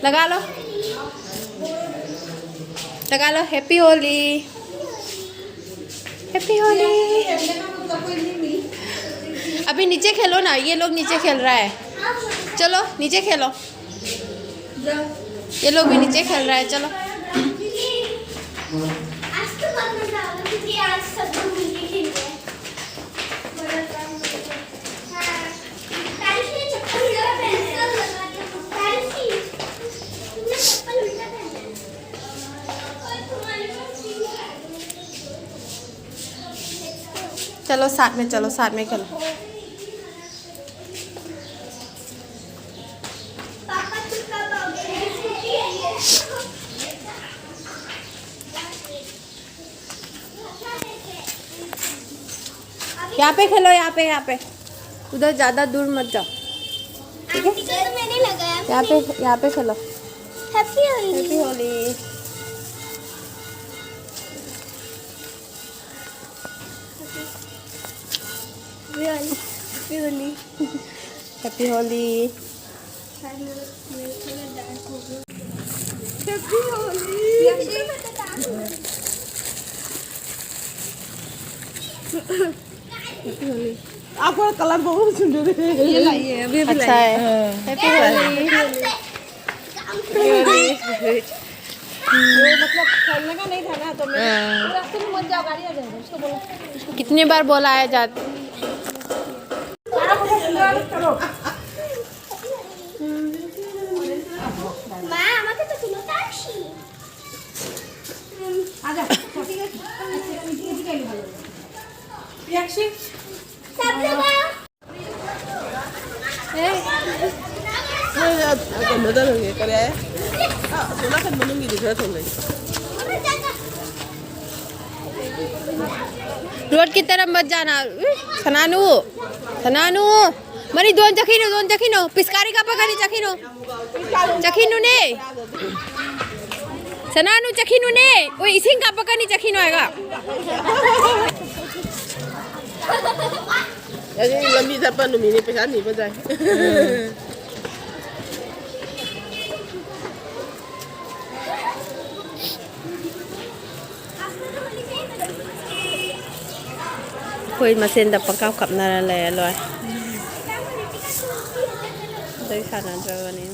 लगा लो लगा लो। Happy Holi happy Holi. अभी नीचे खेलो ना, ये लोग नीचे खेल रहा है। चलो नीचे खेलो, ये लोग भी नीचे खेल रहा है। चलो चलो साथ में, चलो साथ में खेलो। यहाँ पे खेलो, यहाँ पे उधर ज़्यादा दूर मत जाओ, ठीक है? तो मैंने लगाया। यहाँ पे खेलो। Happy Holi. Happy Holi. Happy Holi. आपका कलर बहुत सुंदर है। ये लाइए, अभी अच्छा है। हैप्पी होली। मतलब खेलने का नहीं था ना, तो मैं रास्ते में मत जाओ, गाड़ी आ जाएगा। उसको बोलो, कितनी बार बोला है जाते। आजा रोड की तरफ मत जाना। सनानु सनानु मरी दोन चखिनो पिचकारी का पकड़ी चखिनो ने सनानु चखिनो ने वो इसिंग का पकड़ी चखिनो आएगा। लंबी जपन नुमी पे नहीं बजाए। कोई मशीन दब पका कब ना ले लोय đây khả năng cho anh em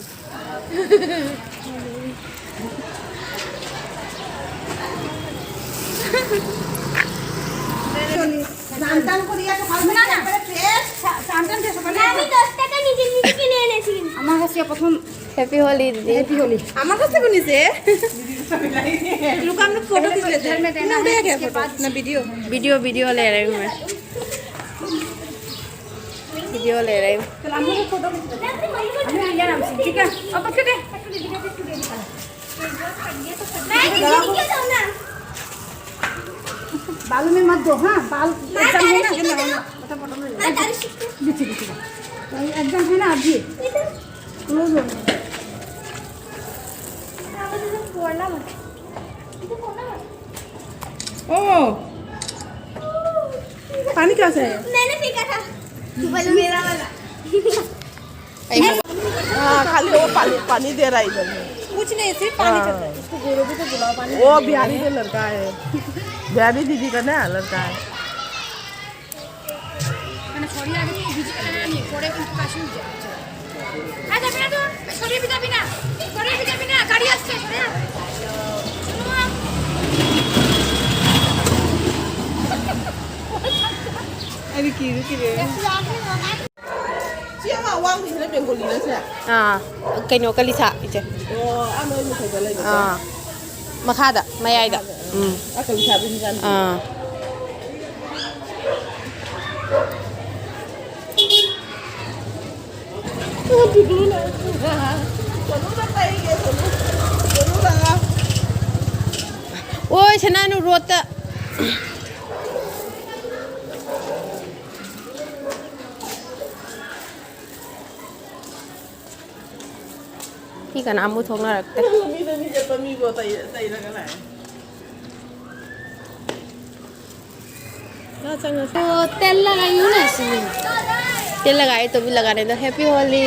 सांतन को दिया तो खाना ना फ्रेश सांतन के सकाले আমি 10 টাকা নিজে নিজে কিনে এনেছি। আমার কাছে প্রথম हैप्पी होली दीदी। हैप्पी होली আমার কাছে কোনিছে लुक हम लोग फोटो खींच लेते हैं। ना उड़े गया फोटो ना वीडियो ले रही हूँ मैं, वीडियो ले रही हूँ। चल हम लोग फोटो खींच लेते हैं। हम लोग यार हमसे ठीक है अब पक्के दे मैं किसी के दो ना। बालों में मत दो। हाँ बाल एकदम है ना बता फोटो में मैं तारीफ नीचे एकदम है ना अभी क्लोज हो फोड़ना मत। ओ पानी कैसे है? मैंने फेंका था बल मेरा वाला। हाँ खाली वो पानी दे रहा है इधर में। कुछ नहीं सिर्फ पानी चलता है। उसको गोरो भी तो बुलाओ पानी। वो बिहारी का लड़का है, बिहारी दीदी का ना लड़का है। मैंने छोड़ी आगे बीच में नहीं छोड़े कुछ काशी हो जाए। आजा बिना तो छोड़ी बिना गाड़ी आस्ते छोड़े। अरे की रे siapa uang di sana benggol di sana kayno kalisa iche ano yung magkagala ito makada mayayda ako sabi ni Jan oy sananu rota ठीक है ना आमू थोड़ा रखते हैं। तेल लगाई हूँ ना इसमें। तेल लगाए तो भी लगाने दो। हैप्पी होली।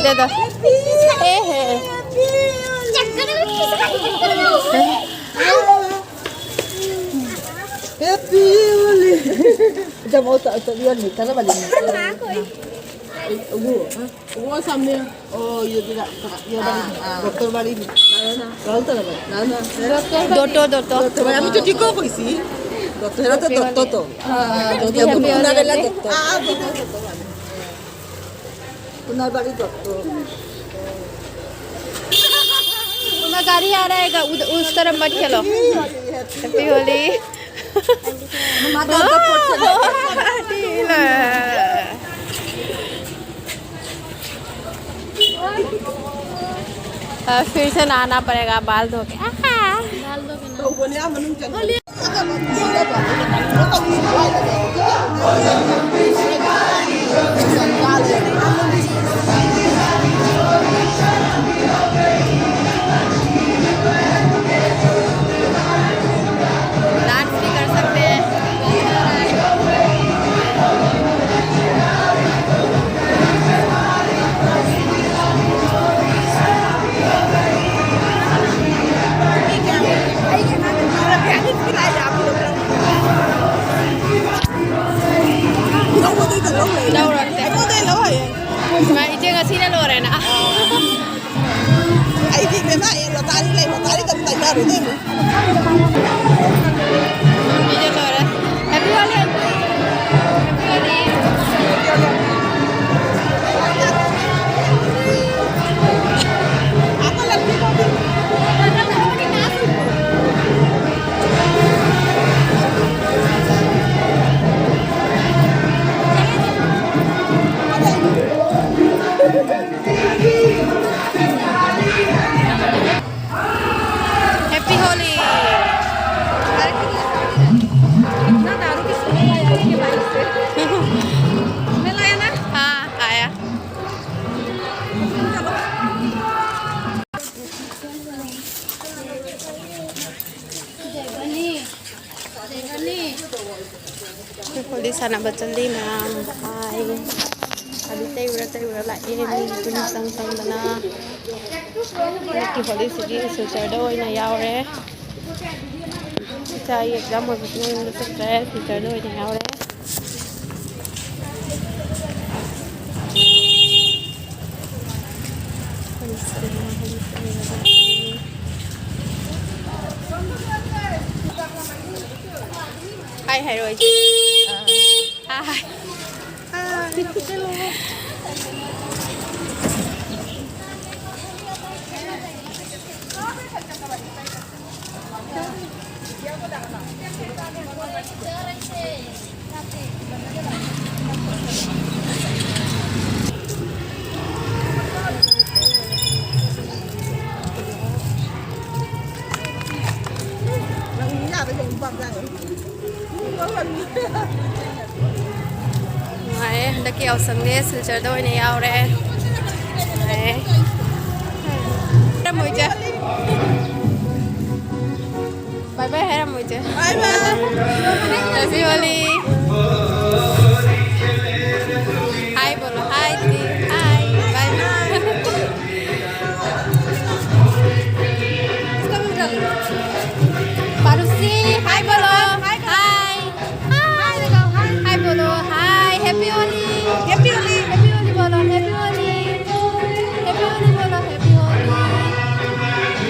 दे दो ए है चक्कर में किसका हैप्पी होली जब वो तो ये निकल ना बजे ना कोई वो सामने ओ ये ये डॉक्टर बाड़ी गलत है ना ना दोटो दोटो আমি তো ঠিক কইছি ডক্টর এরা তো ডক্টর তো যদি আপনারা বেলা ডক্টর আপনার বাড়ি ডক্টর तुम्हारा गाड़ी आ रहा है उस तरफ मत खेलो हैप्पी होली মাথা তো পড়ছে না फिर से नहाना पड़ेगा बाल धो के তো বলে আমন চল डांस भी कर सकते हैं đâu rồi mà chưa có xin đâu rồi nè ai đi về mà em là ta đi lên mà ta đi tận tay ra rồi đấy bây giờ rồi đấy happy holy happy holy happy Holi ना दारू की smell आया उसके bike से smell आया ना हाँ आया Holi sana bercendi nam hai hari tây vừa lại em cũng sang sang dana ki holy sigi social đôi này yao re chai exam một ngày nó stress social đôi này yao re hai hai rồi chị hai Đấy, đã kéo sang đây sự chờ đôi này ao đây. Đấy. Ra mùi chưa? Bye bye hay ra mùi chưa? bye bye Happy Holi. Hi bolo, hi Didi. Hi. Bye bye. Parusi, hi bolo. Hi. Hi. Hi bolo. Hi. Happy Holi. Happy Holi. Happy Holi bolo. Happy Holi. Happy Holi bolo. Happy Holi.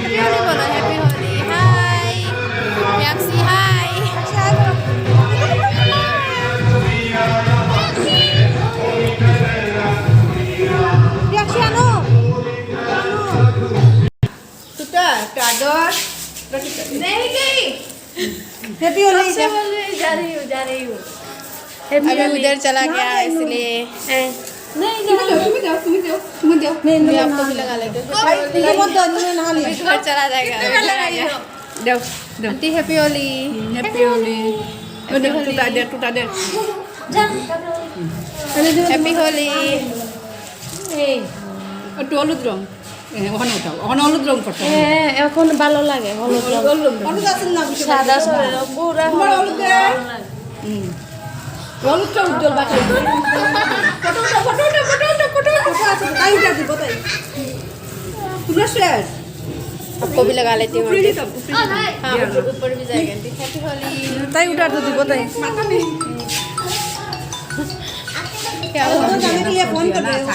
Happy Holi bolo. Happy Holi. Hi. Yaxi, hi. Yaxi ano? tuta tador नहीं गई happy Holi जा रही हूँ अभी उधर चला गया इसलिए नहीं जा मैं आपको भी लगा लेते घर चला जाएगा घर आ गया Dev aunty happy Holi happy Holi tuta deh happy Holi একটু হলুদ রং ওখানে ওঠাও ওখানে হলুদ রং করতে এখন ভালো লাগে হলুদ হলুদ আছে না সাদা সরে পুরা হলুদ দে হলুদটা উজ্জ্বল বাঁচাই ফটো আছে তাই উঠা দিব তাই पूरा शेयर आपको भी लगा लेती हूँ ऊपरी आंटी। सब ऊपरी हाँ ऊपर भी जाएगा आंटी हैप्पी होली তাই উঠা তো দিব তাই মাথা নেই क्या तो हुआ जाने के लिए फोन कर रहे हो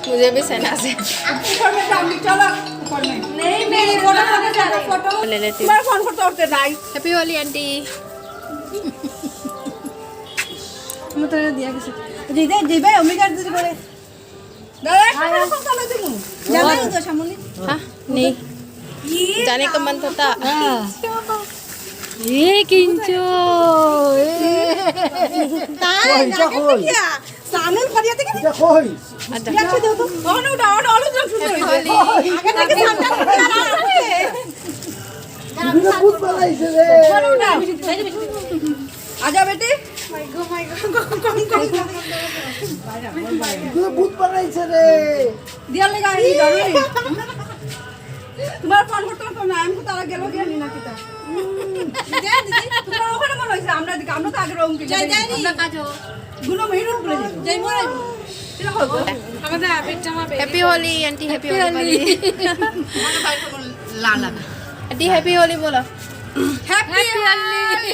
मुझे भी सहना से ऊपर में जाओ चलो ऊपर में नहीं मेरी फोटो खाने जा रही फोटो ले लेती हूँ तुम्हारा फोन करते उठते नहीं हैप्पी होली आंटी मैं तेरे दिया किसी दीदी दीदी अम्मी कर दीदी बोले दादा फोन कर लेती हूँ जाना है तो शामुनी हाँ नहीं जाने का मन तो था ये किंचो क्या सामुन फरिया थे क्या अच्छा क्या दो तो और और जल शुरू हैप्पी कर होली आगे के सामने आजा बेटी दिया लेगा ही जरूरी তোমার ফোন করতে তো না আমি তো তারা গেল কি না কিতা দে দিদি তোমরা ওখানে মনে হইছে আমরা দিকে আমরা তো আগে রং কি যাই যাই আমরা কাজো গুলো মেহির উপরে যাই মরে এটা হলো আমাদের আপের জামা happy Holi aunty happy Holi Lala aunty happy Holi बोलो हैप्पी होली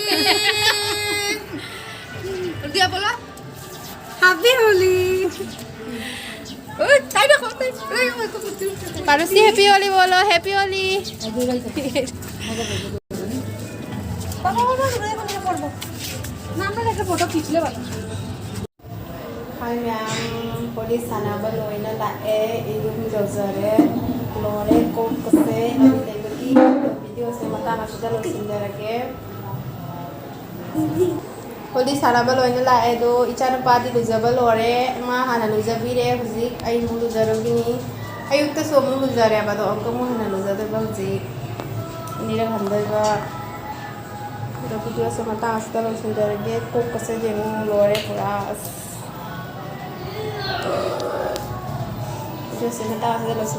दिया बोला हैप्पी होली ओए ताई देखो ताई ओए तो कुछ पारुसी हैप्पी होली बोलो हैप्पी होली বাবা বাবা রে করব না আমরা একটা ফটো খিচলে ভালো Hi ma'am, police sana baloina la idum jozare lore ko kase debati video se mata masida lo sindarake police sana baloina la edo ichana padi luzaba lore ma hana luzabire huzik ai mulu zarogini ayukta so mulu zare abado onko mu hana luzade bauji nira handaiba video se mata masida lo sindarake ko kase jemu lore pura Yo se me estaba haciendo los